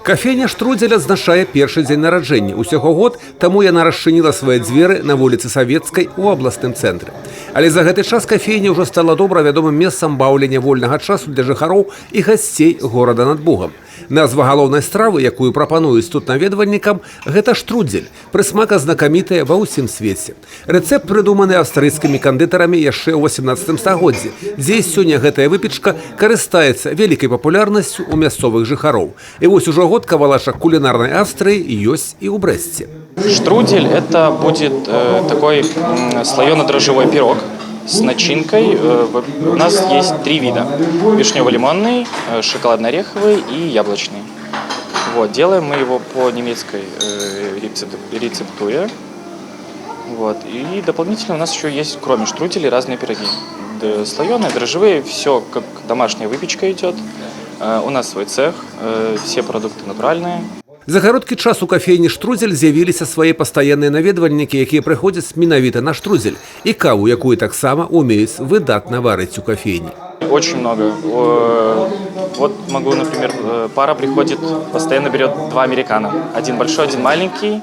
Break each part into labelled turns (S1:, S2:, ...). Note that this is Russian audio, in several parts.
S1: Кафейня «Штрудель» адзначае першы дзень нараджэння. Усяго год таму яна расчыніла свае дзверы на вуліцы Савецкай у абласным цэнтры. Але за гэты час кафейня ўжо стала добра вядомым месцам баўлення вольнага часу для жыхароў і гасцей горада над Бугам. Назва галоўнай стравы, якую прапануюць тут наведвальнікам, гэта штрудель, прысмака знакамітая ва ўсім свеце. Рэцэпт прыдуманы аўстрыйскімі кандытарамі яшчэ ў 18 стагоддзі, дзе сёння гэтая выпечка карыстаецца вялікай папулярнасцю ў мясцовых жыхароў. І вось ужо год кавалачак кулінарнай Австрыі ёсць і ў Брэсце.
S2: Штрудель – это будет такой слоено-дрожжевой пирог с начинкой. У нас есть 3 вида: вишнево-лимонный, шоколадно-ореховый и яблочный. Вот, делаем мы его по немецкой рецептуре. Вот. И дополнительно у нас еще есть, кроме штруделей, разные пироги. Слоеные, дрожжевые, все как домашняя выпечка идет. У нас свой цех, все продукты натуральные.
S1: За кароткі час у кафейні «Штрудель» з'явіліся свае пастаянныя наведвальнікі, якія прыходзяць менавіта на штрудель, і каву, якую таксама умеюць выдатна варыць у кафейні.
S2: Очень много. Вот могу, например, пара приходит, постоянно берет 2 американо. Один большой, один маленький.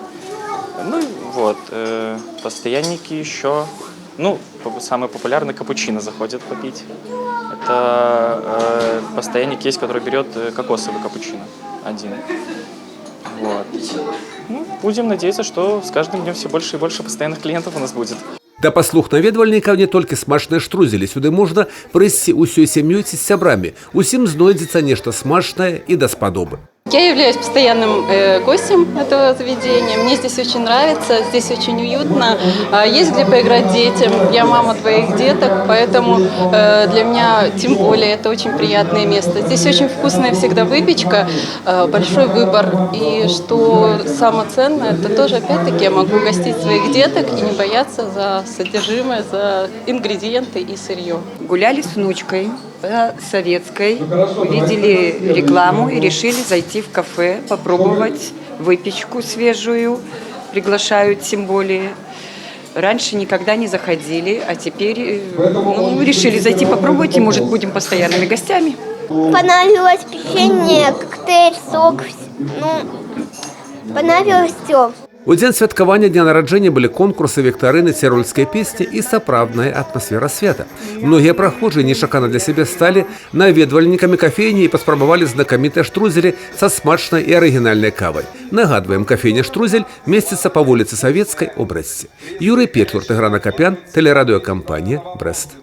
S2: Ну вот, постоянники еще. Ну, самый популярный капучино заходит попить. Это постоянник есть, который берет кокосовый капучино. Один. Вот. Ну, будем надеяться, что с каждым днем все больше и больше постоянных клиентов у нас будет.
S1: Да паслуг наведвальнікаў не толькі смачныя штруделі. Сюды можна прыйсці ўсёй сям'ёй ці з сябрамі. Усім знойдзецца нешта смачнае і даспадобы.
S3: Я являюсь постоянным гостем этого заведения. Мне здесь очень нравится, здесь очень уютно. Есть где поиграть детям. Я мама 2 деток, поэтому для меня тем более это очень приятное место. Здесь очень вкусная всегда выпечка, большой выбор. И что самое ценное, это тоже опять-таки я могу гостить своих деток и не бояться за содержимое, за ингредиенты и сырье.
S4: Гуляли с внучкой по Советской, увидели рекламу и решили зайти в кафе, попробовать выпечку свежую, приглашают тем более. Раньше никогда не заходили, а теперь решили зайти попробовать и, может, будем постоянными гостями.
S5: Понравилось печенье, коктейль, сок, понравилось все.
S1: У дзень святкавання дня нараджэння былі конкурсы, віктарыны, цірольскія песні і сапраўдная атмасфера свята. Многія прахожыя нечакана для сябе сталі наведвальнікамі кафейні і паспрабавалі знакамітыя штруделі са смачнай і арыгінальнай кавай. Нагадваем, кафейня «Штрудель» месціцца па вуліцы Савецкай у Брэсце. Юрый Петлюр, Тыгран Акапян, тэлерадыёкампанія «Брэст».